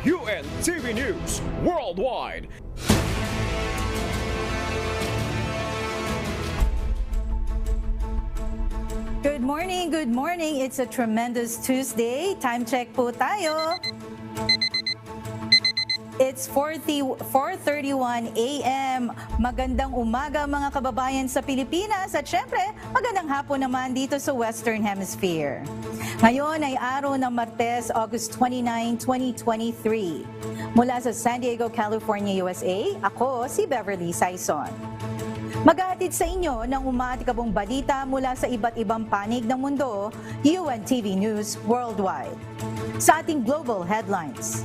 UNTV News Worldwide. Good morning. It's a tremendous Tuesday. Time check po tayo. It's 4:31 a.m. Magandang umaga mga kababayan sa Pilipinas at syempre magandang hapon naman dito sa Western Hemisphere. Ngayon ay araw ng Martes, August 29, 2023. Mula sa San Diego, California, USA, ako si Beverly Saison. Maghahatid sa inyo ng umaatikabong balita mula sa iba't ibang panig ng mundo, UNTV News Worldwide. Sa ating global headlines.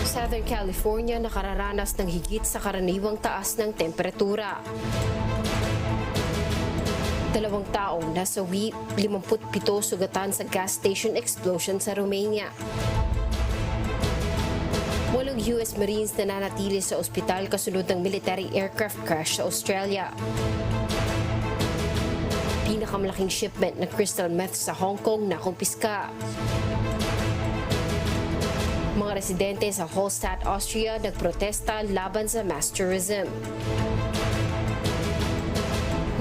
Southern California nakararanas ng higit sa karaniwang taas ng temperatura. 2 taong nasawi, 57 sugatan sa gas station explosion sa Romania. 8 US Marines na nanatili sa ospital kasunod ng military aircraft crash sa Australia. Pinakamalaking shipment ng crystal meth sa Hong Kong na kumpiska. Mga residente sa Hallstatt, Austria nagprotesta laban sa mass tourism.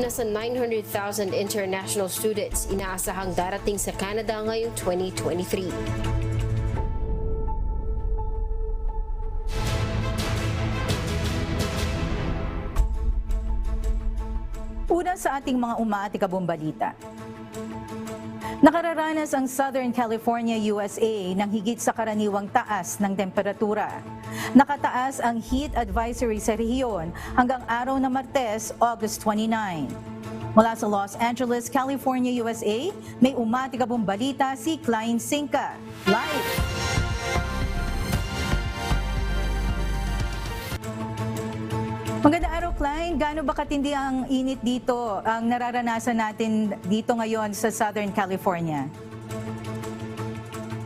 Nasa 900,000 international students inaasahang darating sa Canada ngayong 2023. Una sa ating mga umaatikabong balita. Nakararanas ang Southern California, USA ng higit sa karaniwang taas ng temperatura. Nakataas ang heat advisory sa rehiyon hanggang araw na Martes, August 29. Mula sa Los Angeles, California, USA, may umaatikabong balita si Klein Sinka. Live! Magandang araw, Klein. Gaano ba katindi ang init dito, ang nararanasan natin dito ngayon sa Southern California?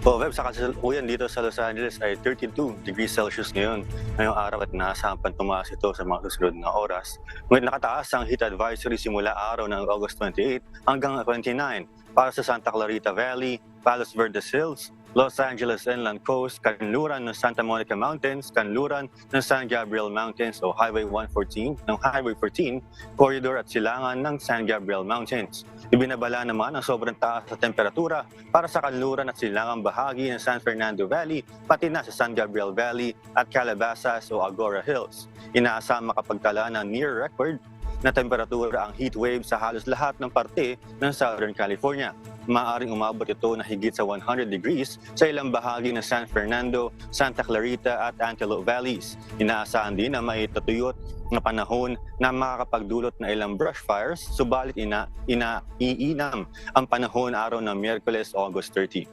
Sa kasalukuyan dito sa Los Angeles ay 32 degrees Celsius ngayong araw at naasahan pang tumaas ito sa mga susunod na oras. Ngunit nakataas ang heat advisory simula araw ng August 28 hanggang 29 para sa Santa Clarita Valley, Palos Verdes Hills, Los Angeles Inland Coast, kanluran ng Santa Monica Mountains, kanluran ng San Gabriel Mountains o Highway 114 ng Highway 14, corridor at silangan ng San Gabriel Mountains. Ibinabala naman ang sobrang taas sa temperatura para sa kanluran at silangang bahagi ng San Fernando Valley, pati na sa San Gabriel Valley at Calabasas o Agora Hills. Inaasang makapagtala ng near record na temperatura ang heat wave sa halos lahat ng parte ng Southern California. Maaaring umabot ito na higit sa 100 degrees sa ilang bahagi ng San Fernando, Santa Clarita at Antelope Valleys. Inaasahan din na may tatuyot na panahon na makakapagdulot na ilang brush fires, subalit iinam ang panahon araw ng Miyerkules, August 30.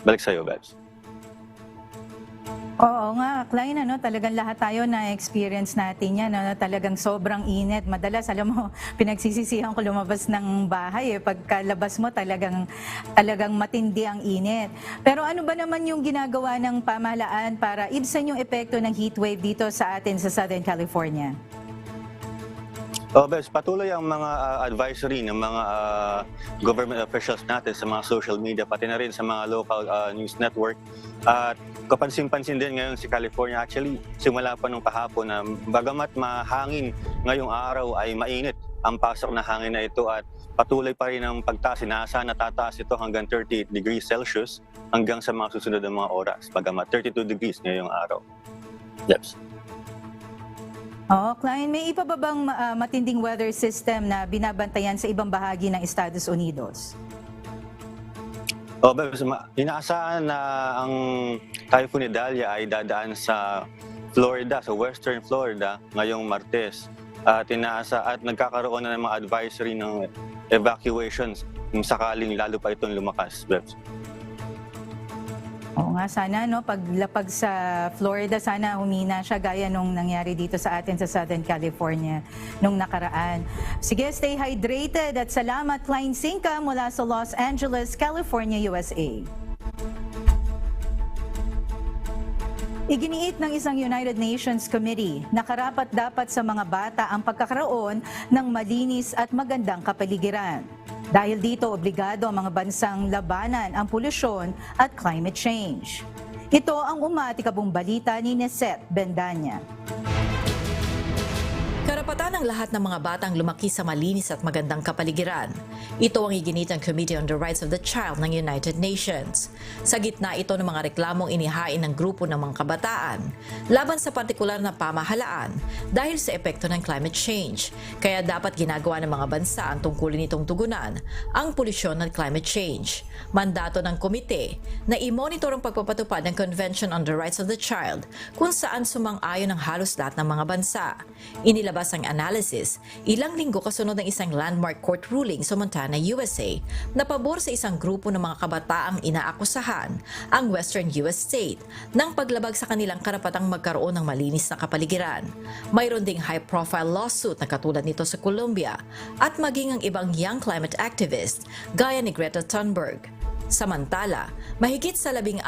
Balik sa iyo, Babs. Oo nga, Klein, talagang lahat tayo na-experience natin yan, talagang sobrang init. Madalas, alam mo, pinagsisisihan ko lumabas ng bahay, pagkalabas mo talagang matindi ang init. Pero ano ba naman yung ginagawa ng pamahalaan para ibsan yung epekto ng heat wave dito sa atin sa Southern California? Bes, patuloy ang mga advisory ng mga government officials natin sa mga social media, pati na rin sa mga local news network. At kapansin-pansin din ngayon si California, actually, simula pa nung kahapon na bagamat mahangin ngayong araw ay mainit ang pasok na hangin na ito at patuloy pa rin ang pagtaas. Inaasahan na tataas ito hanggang 30 degrees Celsius hanggang sa mga susunod na mga oras, bagamat 32 degrees ngayong araw. Yes. Klein, may iba ba bang matinding weather system na binabantayan sa ibang bahagi ng Estados Unidos? Inaasahan na ang Typhoon Idalia ay dadaan sa Florida, sa Western Florida ngayong Martes. At nagkakaroon na ng mga advisory ng evacuations kung sakaling lalo pa itong lumakas. Oo nga, sana paglapag sa Florida, sana humina siya gaya nung nangyari dito sa atin sa Southern California nung nakaraan. Sige, stay hydrated at salamat, Klein Sinka mula sa Los Angeles, California, USA. Iginiit ng isang United Nations Committee na karapat-dapat sa mga bata ang pagkakaroon ng malinis at magandang kapaligiran. Dahil dito, obligado ang mga bansang labanan ang polusyon at climate change. Ito ang umatikabong balita ni Neset Bendanya. Karapatan ng lahat ng mga batang lumaki sa malinis at magandang kapaligiran. Ito ang iginit ng Committee on the Rights of the Child ng United Nations. Sa gitna ito ng mga reklamong inihain ng grupo ng mga kabataan laban sa partikular na pamahalaan dahil sa epekto ng climate change. Kaya dapat ginagawa ng mga bansa ang tungkulin nitong tugunan ang polusyon at climate change. Mandato ng komite na i-monitor ang pagpapatupad ng Convention on the Rights of the Child kung saan sumang-ayon ang halos lahat ng mga bansa. Inilabas ang analysis ilang linggo kasunod ng isang landmark court ruling sa Montana, USA na pabor sa isang grupo ng mga kabataang inaakusahan ang Western US state ng paglabag sa kanilang karapatang magkaroon ng malinis na kapaligiran. Mayroon ding high-profile lawsuit na katulad nito sa Colombia at maging ang ibang young climate activist gaya ni Greta Thunberg. Samantala, mahigit sa 16,000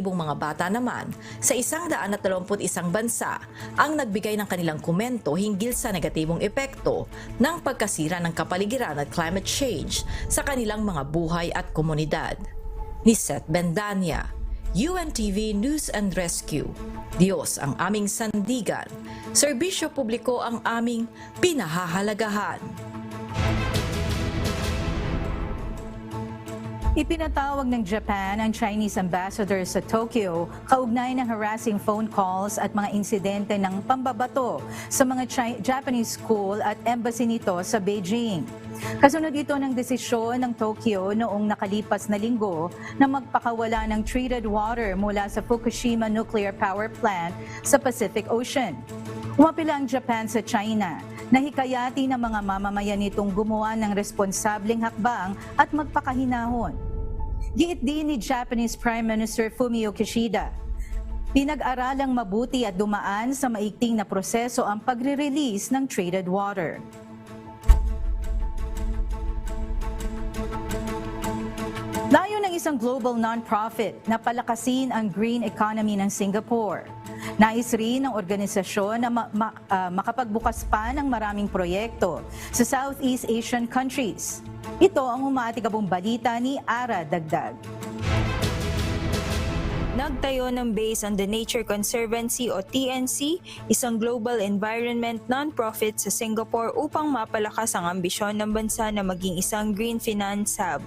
mga bata naman sa 121 bansa ang nagbigay ng kanilang komento hinggil sa negatibong epekto ng pagkasira ng kapaligiran at climate change sa kanilang mga buhay at komunidad. Neset Bendanya, UNTV News and Rescue. Diyos ang aming sandigan, serbisyo publiko ang aming pinahahalagahan. Ipinatawag ng Japan ang Chinese ambassador sa Tokyo kaugnay ng harassing phone calls at mga insidente ng pambabato sa mga Japanese school at embassy nito sa Beijing. Kasunod ito ng desisyon ng Tokyo noong nakalipas na linggo na magpakawala ng treated water mula sa Fukushima Nuclear Power Plant sa Pacific Ocean. Umapila ang Japan sa China na hikayati ng mga mamamayan nitong gumawa ng responsableng hakbang at magpakahinahon. Giit din ni Japanese Prime Minister Fumio Kishida, pinag-aralang mabuti at dumaan sa maigting na proseso ang pagre-release ng treated water. Layo ng isang global non-profit na palakasin ang green economy ng Singapore. Nais rin ng organisasyon na makapagbukas pa ng maraming proyekto sa Southeast Asian countries. Ito ang umatikabong balita ni Ara Dagdag. Nagtayo ng base ang The Nature Conservancy o TNC, isang global environment non-profit sa Singapore upang mapalakas ang ambisyon ng bansa na maging isang green finance hub.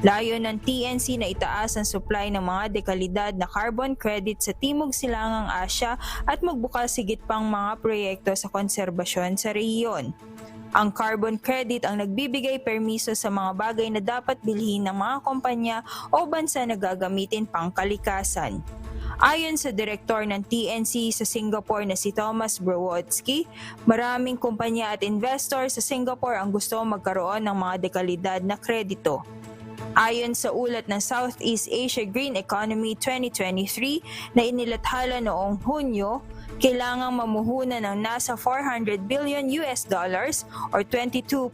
Layo ng TNC na itaas ang supply ng mga dekalidad na carbon credit sa Timog Silangang Asya at magbukas higit pang mga proyekto sa konserbasyon sa rehiyon. Ang carbon credit ang nagbibigay permiso sa mga bagay na dapat bilhin ng mga kumpanya o bansa na gagamitin pang kalikasan. Ayon sa direktor ng TNC sa Singapore na si Thomas Browodsky, maraming kumpanya at investor sa Singapore ang gusto magkaroon ng mga dekalidad na kredito. Ayon sa ulat ng Southeast Asia Green Economy 2023 na inilathala noong Hunyo, kailangang mamuhunan ng nasa $400 billion or 22.6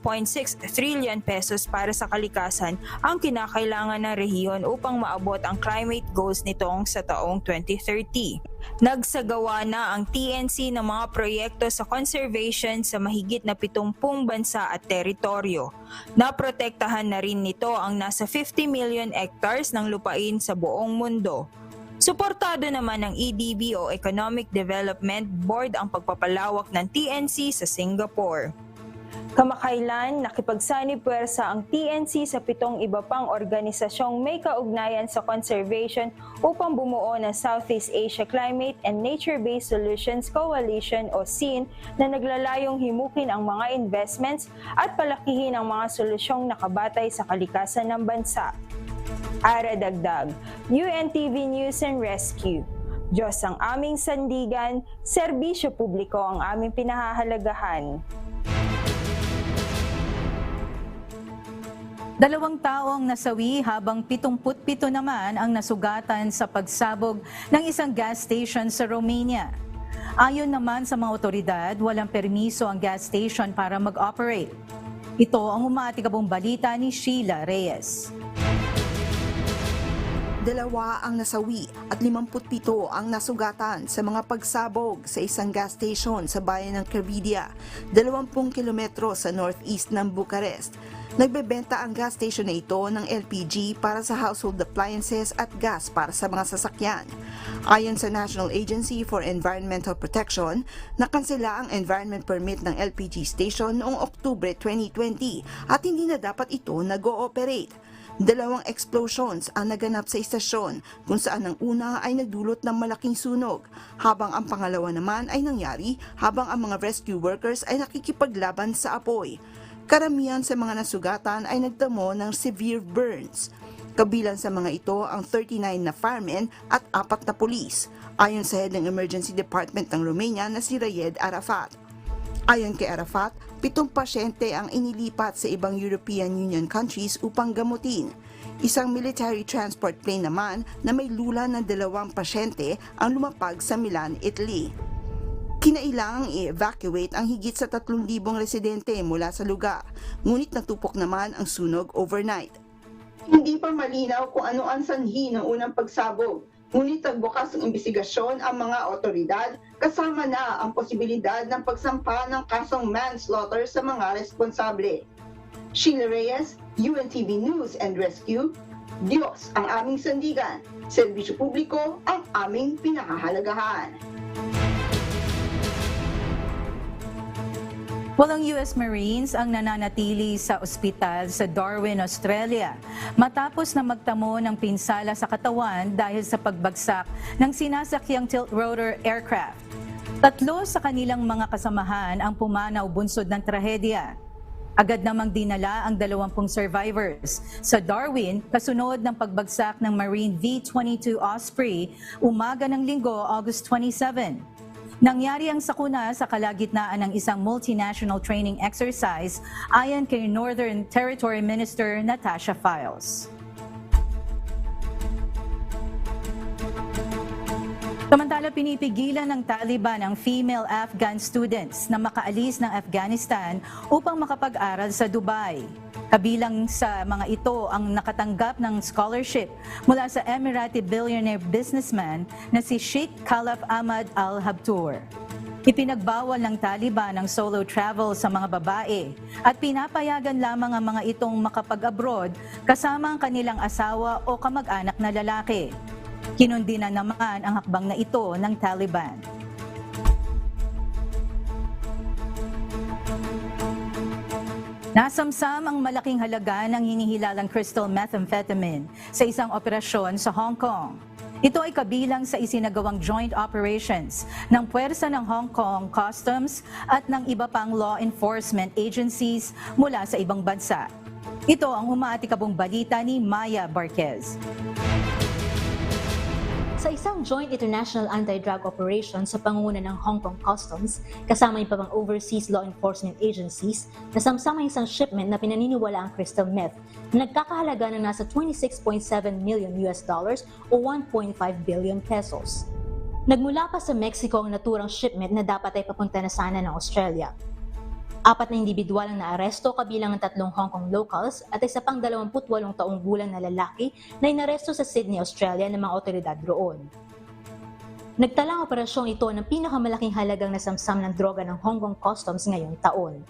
trillion pesos para sa kalikasan ang kinakailangan ng rehiyon upang maabot ang climate goals nitong sa taong 2030. Nagsagawa na ang TNC ng mga proyekto sa conservation sa mahigit na 70 bansa at teritoryo. Naprotektahan na rin nito ang nasa 50 million hectares ng lupain sa buong mundo. Suportado naman ng EDB o Economic Development Board ang pagpapalawak ng TNC sa Singapore. Kamakailan, nakipagsanib-puwersa ang TNC sa 7 iba pang organisasyong may kaugnayan sa conservation upang bumuo ng Southeast Asia Climate and Nature-Based Solutions Coalition o SEAN na naglalayong himukin ang mga investments at palakihin ang mga solusyong nakabatay sa kalikasan ng bansa. Ara Dagdag, UNTV News and Rescue. Diyos ang aming sandigan, serbisyo publiko ang aming pinahahalagahan. 2 taong nasawi habang 77 naman ang nasugatan sa pagsabog ng isang gas station sa Romania. Ayon naman sa mga otoridad, walang permiso ang gas station para mag-operate. Ito ang umatikabong balita ni Sheila Reyes. 2 ang nasawi at 57 ang nasugatan sa mga pagsabog sa isang gas station sa bayan ng Crevidia, 20 kilometro sa northeast ng Bucharest. Nagbebenta ang gas station na ito ng LPG para sa household appliances at gas para sa mga sasakyan. Ayon sa National Agency for Environmental Protection, nakansela ang environment permit ng LPG station noong Oktubre 2020 at hindi na dapat ito nag-ooperate. 2 explosions ang naganap sa istasyon kung saan ang una ay nagdulot ng malaking sunog, habang ang pangalawa naman ay nangyari habang ang mga rescue workers ay nakikipaglaban sa apoy. Karamihan sa mga nasugatan ay nagtamo ng severe burns. Kabilang sa mga ito ang 39 na firemen at 4 na pulis, ayon sa head ng Emergency Department ng Romania na si Rayed Arafat. Ayon kay Arafat, 7 pasyente ang inilipat sa ibang European Union countries upang gamutin. Isang military transport plane naman na may lula ng 2 pasyente ang lumapag sa Milan, Italy. Kinailangang i-evacuate ang higit sa 3,000 residente mula sa lugar, ngunit natupok naman ang sunog overnight. Hindi pa malinaw kung ano ang sanhi ng unang pagsabog, ngunit nagbukas ng imbestigasyon ang mga otoridad, kasama na ang posibilidad ng pagsampa ng kasong manslaughter sa mga responsable. Sheila Reyes, UNTV News and Rescue. Diyos ang aming sandigan, serbisyo publiko ang aming pinahahalagahan. Walang US Marines ang nananatili sa ospital sa Darwin, Australia matapos na magtamo ng pinsala sa katawan dahil sa pagbagsak ng sinasakyang tilt-rotor aircraft. 3 sa kanilang mga kasamahan ang pumanaw bunsod ng trahedya. Agad namang dinala ang 20 survivors sa Darwin kasunod ng pagbagsak ng Marine V-22 Osprey umaga ng Linggo, August 27. Nangyari ang sakuna sa kalagitnaan ng isang multinational training exercise ayon kay Northern Territory Minister Natasha Files. Samantala, pinipigilan ng Taliban ang female Afghan students na makaalis ng Afghanistan upang makapag-aral sa Dubai. Kabilang sa mga ito ang nakatanggap ng scholarship mula sa Emirati billionaire businessman na si Sheikh Khalaf Ahmad Al Habtoor. Ipinagbawal ng Taliban ang solo travel sa mga babae at pinapayagan lamang ang mga itong makapag-abroad kasama ang kanilang asawa o kamag-anak na lalaki. Kinundina naman ang hakbang na ito ng Taliban. Nasamsam ang malaking halaga ng hinihilalang crystal methamphetamine sa isang operasyon sa Hong Kong. Ito ay kabilang sa isinagawang joint operations ng puwersa ng Hong Kong Customs at ng iba pang law enforcement agencies mula sa ibang bansa. Ito ang umaatikabong balita ni Maya Barquez. Sa isang joint international anti-drug operation sa pangunguna ng Hong Kong Customs, kasama yung pang overseas law enforcement agencies, nasamsama isang shipment na pinaniniwala ang crystal meth na nagkakahalaga ng nasa $26.7 million o 1.5 billion pesos. Nagmula pa sa Mexico ang naturang shipment na dapat ay papunta na sana ng Australia. 4 na individual ang naaresto kabilang ang 3 Hong Kong locals at isa pang 28 taong gulang na lalaki na inaresto sa Sydney, Australia ng mga otoridad roon. Nagtala ang operasyong ito ng pinakamalaking halagang nasamsam ng droga ng Hong Kong Customs ngayong taon.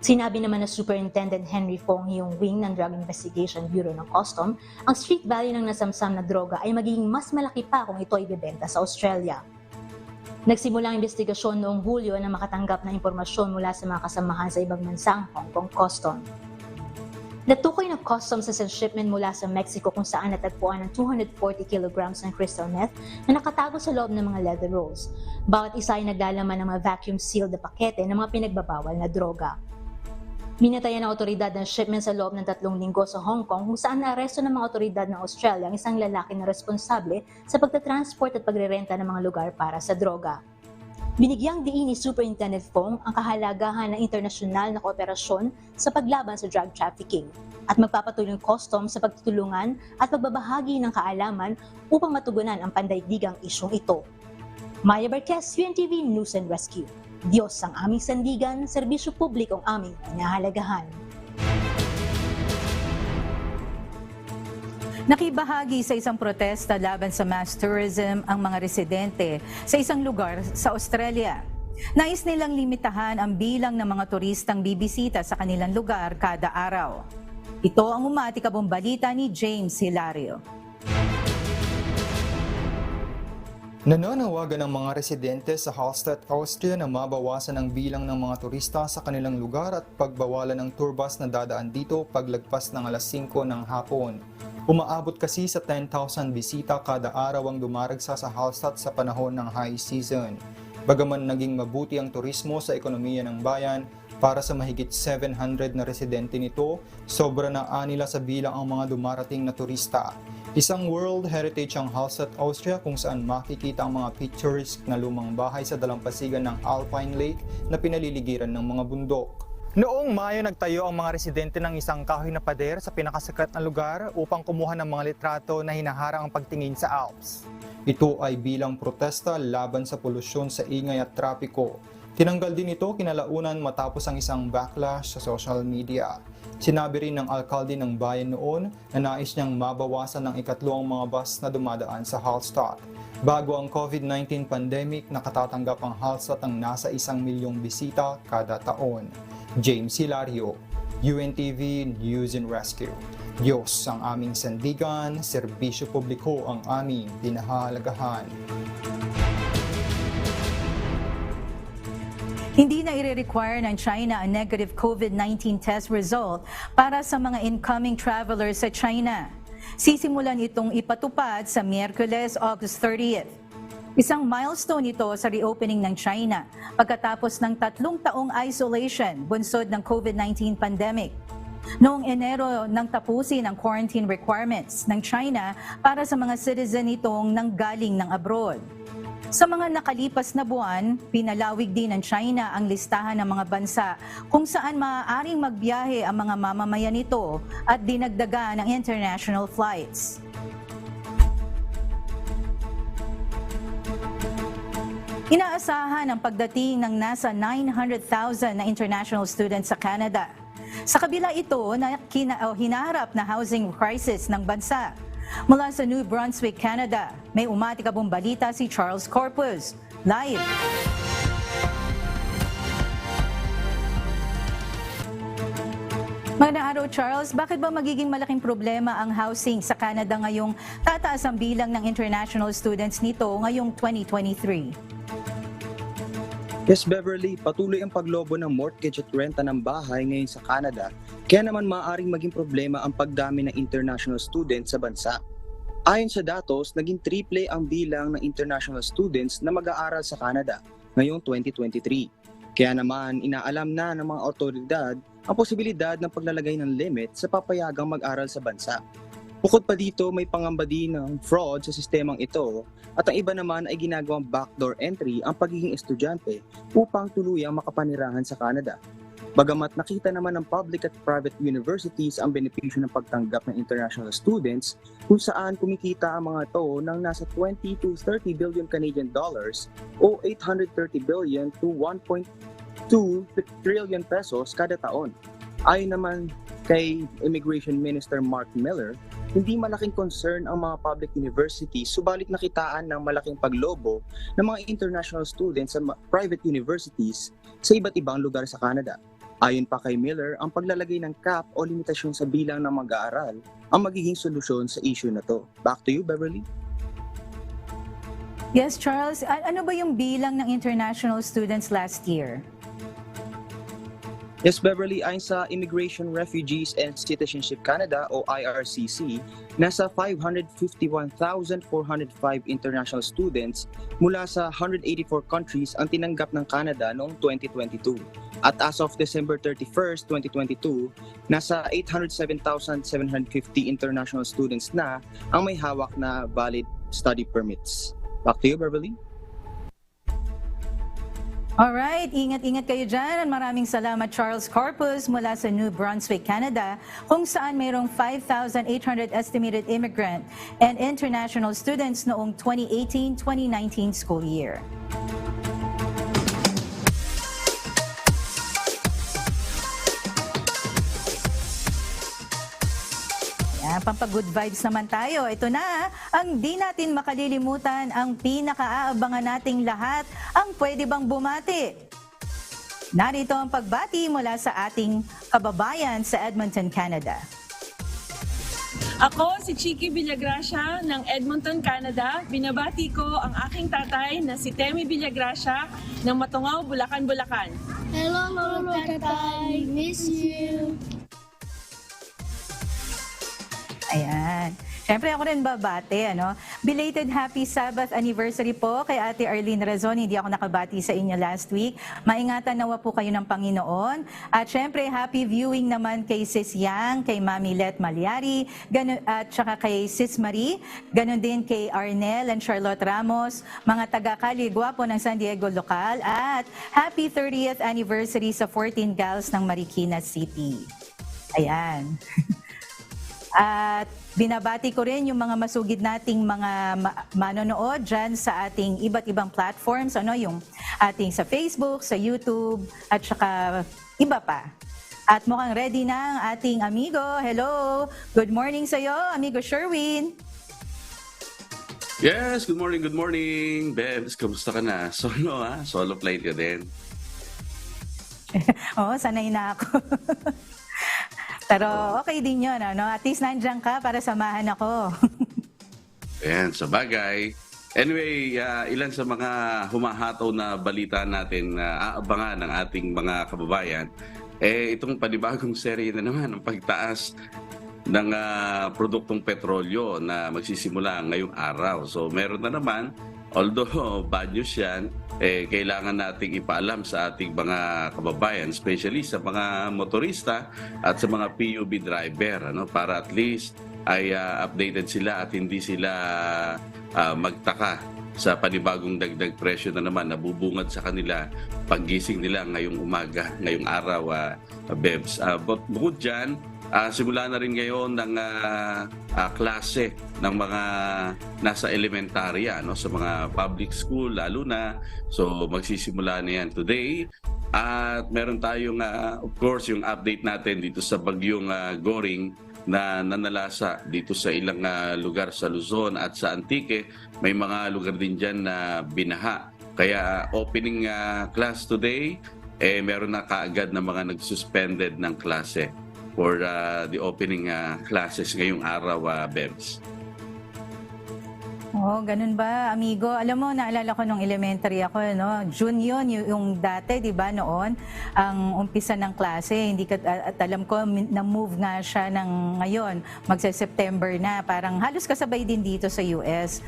Sinabi naman na Superintendent Henry Fong, yung wing ng Drug Investigation Bureau ng Custom, ang street value ng nasamsam na droga ay magiging mas malaki pa kung ito ay ibebenta sa Australia. Nagsimula ang investigasyon noong Hulyo na makatanggap ng impormasyon mula sa mga kasamahan sa ibang bansang Hong Kong Custom. Natukoy ng Customs sa shipment mula sa Mexico kung saan natagpuan ng 240 kilograms ng crystal meth na nakatago sa loob ng mga leather rolls. Bawat isa ay naglalaman ng mga vacuum-sealed na pakete ng mga pinagbabawal na droga. Minatayan ng otoridad ng shipment sa loob ng 3 linggo sa Hong Kong kung saan naaresto ng mga otoridad ng Australia ang isang lalaki na responsable sa pagtatransport at pagrerenta ng mga lugar para sa droga. Binigyang diin ni Superintendent Fong ang kahalagahan ng internasyonal na kooperasyon sa paglaban sa drug trafficking at magpapatuloy ng Customs sa pagtutulungan at pagbabahagi ng kaalaman upang matugunan ang pandaigdigang isyong ito. Maya Barquez, UNTV News and Rescue. Diyos ang aming sandigan, serbisyo publiko ang aming pinahalagahan. Nakibahagi sa isang protesta laban sa mass tourism ang mga residente sa isang lugar sa Australia. Nais nilang limitahan ang bilang ng mga turistang bibisita sa kanilang lugar kada araw. Ito ang umatikabong balita ni James Hilario. Nananawagan ang mga residente sa Hallstatt, Austria na mabawasan ang bilang ng mga turista sa kanilang lugar at pagbawalan ng tour bus na dadaan dito paglagpas ng alas 5 ng hapon. Umaabot kasi sa 10,000 bisita kada araw ang dumaragsa sa Hallstatt sa panahon ng high season. Bagaman naging mabuti ang turismo sa ekonomiya ng bayan, para sa mahigit 700 na residente nito, sobra na anila sa bilang ang mga dumarating na turista. Isang World Heritage ang Hallstatt, Austria kung saan makikita ang mga picturesque na lumang bahay sa dalampasigan ng Alpine Lake na pinaliligiran ng mga bundok. Noong Mayo nagtayo ang mga residente ng isang kahoy na pader sa pinakasikat na lugar upang kumuha ng mga litrato na hinaharang ang pagtingin sa Alps. Ito ay bilang protesta laban sa polusyon sa ingay at trapiko. Tinanggal din ito kinalaunan matapos ang isang backlash sa social media. Sinabi rin ng alkalde ng bayan noon na nais niyang mabawasan ng ikatlo ang mga bus na dumadaan sa Hallstatt. Bago ang COVID-19 pandemic, nakatatanggap ang Hallstatt ng nasa 1 milyong bisita kada taon. James Hilario, UNTV News and Rescue. Diyos ang aming sandigan, serbisyo publiko ang aming pinahalagahan. Hindi na i-require ng China ang negative COVID-19 test result para sa mga incoming travelers sa China. Sisimulan itong ipatupad sa Miyerkules, August 30th. Isang milestone ito sa reopening ng China pagkatapos ng 3 taong isolation bunsod ng COVID-19 pandemic. Noong Enero nang tapusin ang quarantine requirements ng China para sa mga citizen nitong nanggaling ng abroad. Sa mga nakalipas na buwan, pinalawig din ng China ang listahan ng mga bansa kung saan maaaring magbiyahe ang mga mamamayan nito at dinagdagan ng international flights. Inaasahan ang pagdating ng nasa 900,000 na international students sa Canada. Sa kabila ito na hinaharap na housing crisis ng bansa. Mula sa New Brunswick, Canada, may umatikabong balita si Charles Corpus. Live! Magandang araw, Charles. Bakit ba magiging malaking problema ang housing sa Canada ngayong tataas ang bilang ng international students nito ngayong 2023? Yes, Beverly, patuloy ang paglobo ng mortgage at renta ng bahay ngayon sa Canada, kaya naman maaaring maging problema ang pagdami ng international students sa bansa. Ayon sa datos, naging triple ang bilang ng international students na mag-aaral sa Canada ngayong 2023. Kaya naman, inaalam na ng mga otoridad ang posibilidad ng paglalagay ng limit sa papayagang mag-aral sa bansa. Bukod pa dito, may pangamba din ng fraud sa sistemang ito at ang iba naman ay ginagawang backdoor entry ang pagiging estudyante upang tuluyang makapanirahan sa Canada. Bagamat nakita naman ng public at private universities ang benepisyo ng pagtanggap ng international students kung saan kumikita ang mga ito ng nasa 20 to 30 billion Canadian dollars o 830 billion to 1.2 trillion pesos kada taon. Ayon naman kay Immigration Minister Mark Miller, hindi malaking concern ang mga public universities subalit nakitaan ng malaking paglobo ng mga international students sa private universities sa iba't ibang lugar sa Canada. Ayon pa kay Miller, ang paglalagay ng cap o limitasyon sa bilang ng mag-aaral ang magiging solusyon sa issue na to. Back to you, Beverly. Yes, Charles. Ano ba yung bilang ng international students last year? Yes, Beverly, ayon sa Immigration, Refugees and Citizenship Canada o IRCC, nasa 551,405 international students mula sa 184 countries ang tinanggap ng Canada noong 2022. At as of December 31st, 2022, nasa 807,750 international students na ang may hawak na valid study permits. Back to you, Beverly. Alright, ingat-ingat kayo dyan. Maraming salamat, Charles Corpus mula sa New Brunswick, Canada, kung saan mayroong 5,800 estimated immigrant and international students noong 2018-2019 school year. pampagood vibes naman tayo. Ito na, ang di natin makalilimutan, ang pinakaaabangan nating lahat, ang pwede bang bumati. Narito ang pagbati mula sa ating kababayan sa Edmonton, Canada. Ako si Chiki Villagracia ng Edmonton, Canada. Binabati ko ang aking tatay na si Temi Villagracia ng Matungaw, Bulacan, Bulacan. Hello, tatay. Miss you. Ayan. Siyempre ako rin babate, ano? Belated happy Sabbath anniversary po kay Ate Arlene Razon. Hindi ako nakabati sa inyo last week. Maingatan nawa po kayo ng Panginoon. At siyempre happy viewing naman kay Sis Yang, kay Mami Let Malyari, at saka kay Sis Marie. Ganon din kay Arnel and Charlotte Ramos, mga taga-Caligua po ng San Diego Local. At happy 30th anniversary sa 14 Gals ng Marikina City. Ayan. At binabati ko rin yung mga masugid nating mga manonood dyan sa ating iba't ibang platforms, ano, yung ating sa Facebook, sa YouTube, at saka iba pa. At mukhang ready na ang ating amigo. Hello! Good morning sa'yo, amigo Sherwin. Yes, good morning, Bebs. Kamusta ka na? Solo, ha? Solo flight ka din. Oo, sanay na ako. Pero okay din yun, ano? At least nandiyan ka para samahan ako. Ayan, sa bagay. Anyway, ilan sa mga humahataw na balita natin na aabangan ng ating mga kababayan, itong panibagong serye na naman ang pagtaas ng produktong petrolyo na magsisimula ngayong araw. So meron na naman, although bad news yan, kailangan nating ipaalam sa ating mga kababayan, especially sa mga motorista at sa mga PUV driver, ano, para at least ay updated sila at hindi sila magtaka sa panibagong dagdag presyo na naman na bubungad sa kanila paggising nila ngayong umaga, ngayong araw, Bebs. Bukod dyan, simula na rin ngayon ng klase ng mga nasa elementarya, no, sa mga public school lalo na. So magsisimula na yan today. At meron tayong of course yung update natin dito sa bagyong Goring na nanalasa dito sa ilang lugar sa Luzon at sa Antique. May mga lugar din dyan na binaha. Kaya opening class today, meron na kaagad na mga nagsuspended ng klase for the opening classes ngayong araw, Bebs. Oh, ganun ba, amigo? Alam mo, naalala ko nung elementary ako, no? June yun, yung dati, di ba, noon, ang umpisa ng klase, hindi ka, at alam ko, na-move nga siya ng ngayon, magsa-September na, parang halos kasabay din dito sa US.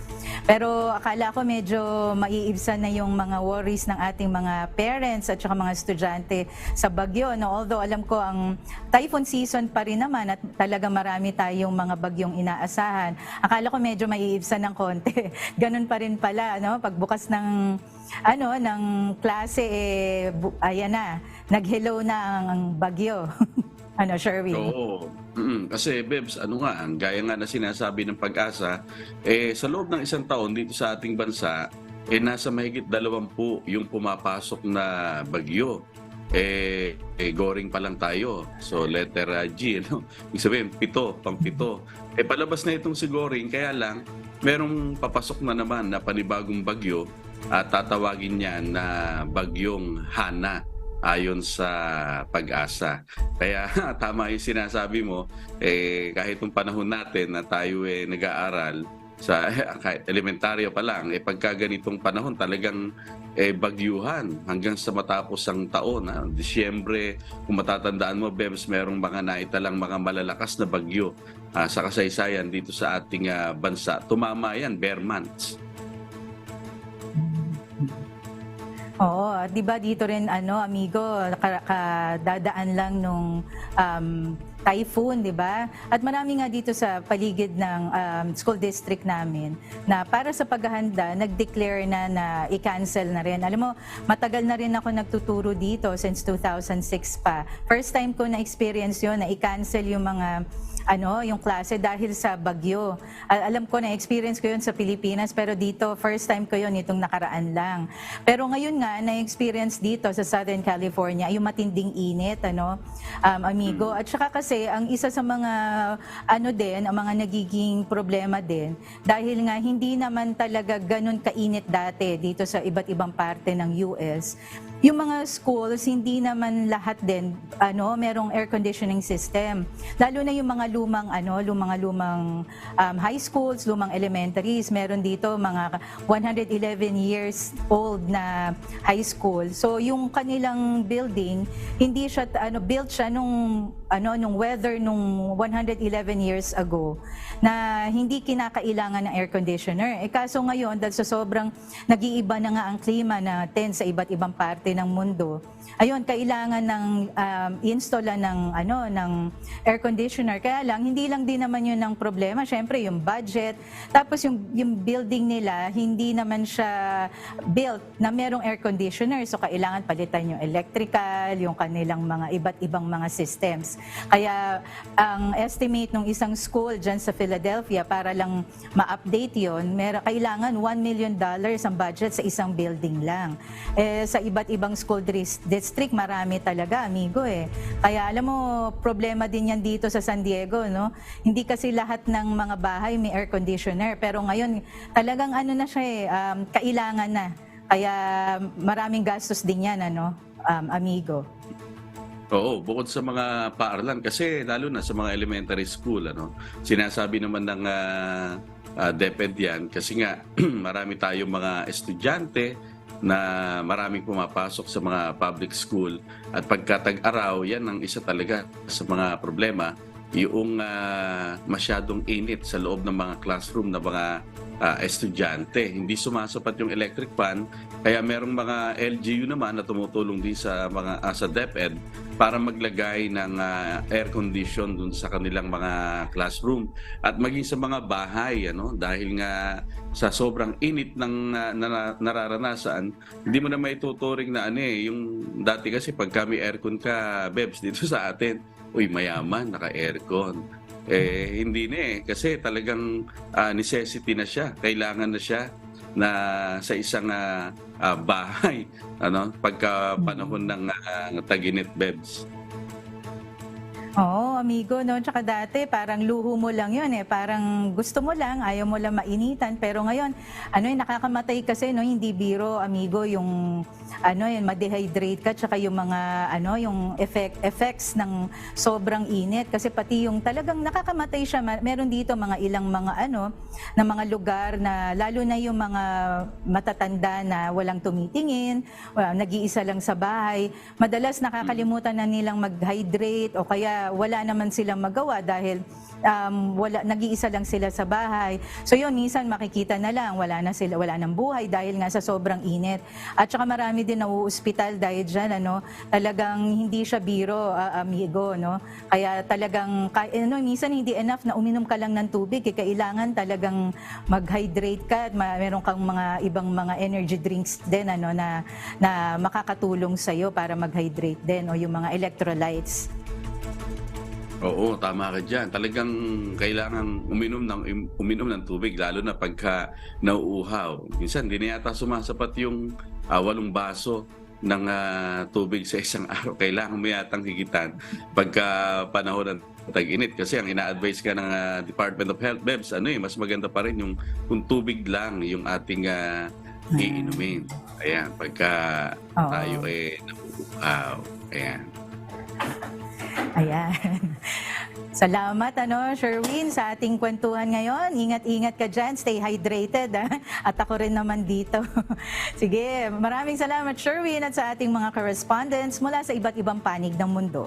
Pero akala ko medyo maiibsan na yung mga worries ng ating mga parents at saka mga estudyante sa bagyo, no? Although alam ko ang typhoon season pa rin naman at talaga marami tayong mga bagyong inaasahan. Akala ko medyo maiibsan ng konti. Ganun pa rin pala, no? Pagbukas ng ng klase, ayan na, nag-hello na ang bagyo. Sherwin? Oo. Kasi, Bebs, ang gaya nga na sinasabi ng Pag-asa, sa loob ng isang taon dito sa ating bansa, nasa mahigit 20 yung pumapasok na bagyo. Goring pa lang tayo. So, letter G, no? Ibig sabihin, pang-pito. Palabas na itong si Goring, kaya lang, merong papasok na naman na panibagong bagyo at tatawagin niya na bagyong Hana ayon sa Pag-asa. Kaya tama yung sinasabi mo, kahit yung panahon natin na tayo nag-aaral, sa kahit elementarya pa lang, pagka ganitong panahon talagang bagyuhan hanggang sa matapos ang taon. Disyembre, kung matatandaan mo, Bebs, merong mga naitalang mga malalakas na bagyo sa kasaysayan dito sa ating bansa. Tumama yan, bare months. Oo, di ba dito rin amigo, dadaan lang nung typhoon, di ba? At marami nga dito sa paligid ng school district namin na para sa paghahanda, nag-declare na i-cancel na rin. Alam mo, matagal na rin ako nagtuturo dito since 2006 pa. First time ko na-experience yun, na i-cancel yung mga yung klase dahil sa bagyo. Alam ko na experience ko yun sa Pilipinas, pero dito first time ko yun itong nakaraan lang. Pero ngayon nga na-experience dito sa Southern California yung matinding init, amigo. At saka kasi ang isa sa mga ang mga nagiging problema din dahil nga hindi naman talaga ganun kainit dati dito sa iba't ibang parte ng US. Yung mga schools, hindi naman lahat din, merong air conditioning system. Lalo na yung mga lumang high schools, lumang elementaries, meron dito mga 111 years old na high school. So yung kanilang building, hindi siya, built siya nung weather nung 111 years ago na hindi kinakailangan ng air conditioner. Kaso ngayon, dahil sa sobrang nag-iiba na nga ang klima natin sa iba't ibang parte ng mundo, ayun, kailangan ng installa ng air conditioner. Kaya lang, hindi lang din naman yun ang problema. Siyempre, yung budget. Tapos yung building nila, hindi naman siya built na merong air conditioner. So, kailangan palitan yung electrical, yung kanilang mga iba't ibang mga systems. Kaya, ang estimate ng isang school dyan sa Philadelphia, para lang ma-update yun, kailangan $1 million ang budget sa isang building lang. Sa iba't ibang school district, marami talaga, amigo Kaya alam mo, problema din yan dito sa San Diego, no? Hindi kasi lahat ng mga bahay may air conditioner, pero ngayon talagang na siya kailangan na. Kaya maraming gastos din yan, amigo. Oo, bukod sa mga paaralan, kasi lalo na sa mga elementary school, sinasabi naman ng DepEd yan, kasi nga marami tayong mga estudyante na maraming pumapasok sa mga public school, at pagkatag-araw, yan ang isa talaga sa mga problema, yung masyadong init sa loob ng mga classroom ng mga estudyante. Hindi sumasapat yung electric fan, kaya merong mga LGU naman na tumutulong din sa sa DepEd para maglagay ng air condition dun sa kanilang mga classroom at maging sa mga bahay, dahil nga sa sobrang init ng nararanasan, hindi mo na maituturing na yung dati kasi pag kami aircon ka, Bebs, dito sa atin, uy, mayaman, naka-aircon. Hindi na kasi talagang necessity na siya. Kailangan na siya na sa isang bahay, pagka panahon ng tag-init, Bebs. Oo, amigo, Tsaka dati, parang luho mo lang yun Parang gusto mo lang, ayaw mo lang mainitan. Pero ngayon, nakakamatay kasi, hindi biro, amigo, yung ma-dehydrate ka, tsaka yung mga, yung effects ng sobrang init. Kasi pati yung talagang nakakamatay siya. Meron dito mga ilang mga, na mga lugar na, lalo na yung mga matatanda na walang tumitingin, nag-iisa lang sa bahay. Madalas nakakalimutan na nilang mag-hydrate o kaya wala naman silang magawa dahil nag-iisa lang sila sa bahay. So yun, minsan makikita na lang, wala nang buhay dahil nga sa sobrang init. At saka marami din nauospital dahil dyan, talagang hindi siya biro, amigo, Kaya talagang, minsan hindi enough na uminom ka lang ng tubig, kailangan talagang mag-hydrate ka at meron kang mga ibang mga energy drinks din, na makakatulong sa'yo para mag-hydrate din, o yung mga electrolytes. Oo, tama ka dyan. Talagang kailangan uminom ng tubig, lalo na pagka nauuhaw. Minsan, hindi na yata sumasapat yung 8 baso ng tubig sa isang araw. Kailangan mo yatang higitan pagka panahon ng tag-init. Kasi ang ina-advise ka ng Department of Health, Bebs, mas maganda pa rin yung kung tubig lang yung ating iinumin. Ayan, pagka tayo nauuhaw. Ayan. Ayan. Salamat, Sherwin, sa ating kwentuhan ngayon. Ingat-ingat ka dyan. Stay hydrated, At ako rin naman dito. Sige, maraming salamat, Sherwin, at sa ating mga correspondents mula sa iba't ibang panig ng mundo.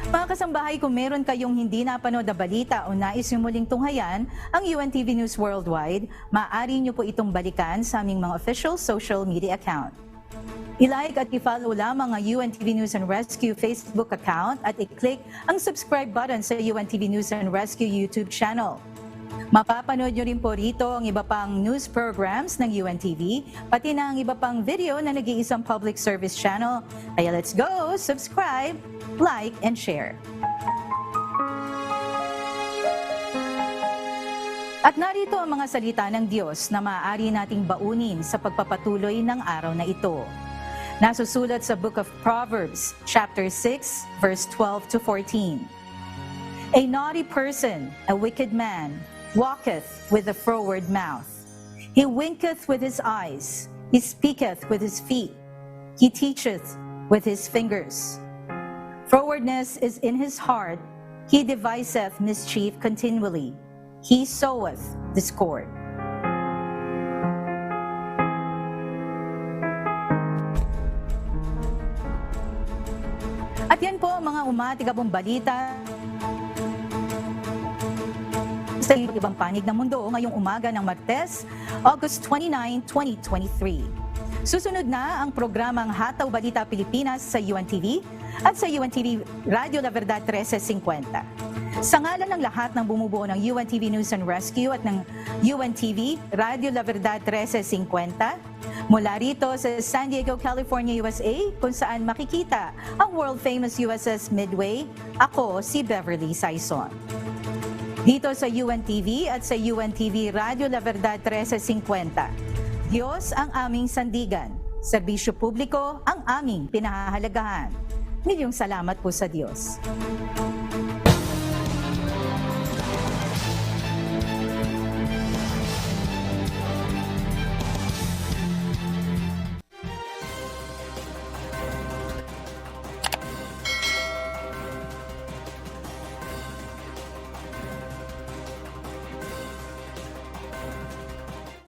Mga kasambahay, kung meron kayong hindi napanood na balita o nais nyo muling tunghayan ang UNTV News Worldwide, maaari nyo po itong balikan sa aming mga official social media account. I-like at i-follow lamang ang UNTV News and Rescue Facebook account at i-click ang subscribe button sa UNTV News and Rescue YouTube channel. Mapapanood nyo rin po rito ang iba pang news programs ng UNTV, pati na ang iba pang video na nag-iisang public service channel. Kaya let's go, subscribe, like, and share. At narito ang mga salita ng Diyos na maaari nating baunin sa pagpapatuloy ng araw na ito. Nasusulat sa Book of Proverbs, chapter 6, verse 12 to 14. A naughty person, a wicked man, walketh with a froward mouth. He winketh with his eyes, he speaketh with his feet, he teacheth with his fingers. Frowardness is in his heart, he deviseth mischief continually. He soweth discord. At yan po mga umatigabong balita sa ibang panig ng mundo ngayong umaga ng Martes, August 29, 2023. Susunod na ang programang Hataw Balita Pilipinas sa UNTV at sa UNTV Radio La Verdad 1350. Sa ngalan ng lahat ng bumubuo ng UNTV News and Rescue at ng UNTV Radio La Verdad 1350, mula rito sa San Diego, California, USA, kung saan makikita ang world-famous USS Midway, ako si Beverly Saison. Dito sa UNTV at sa UNTV Radio La Verdad 1350, Diyos ang aming sandigan, serbisyo publiko ang aming pinahahalagahan. Milyong salamat po sa Diyos.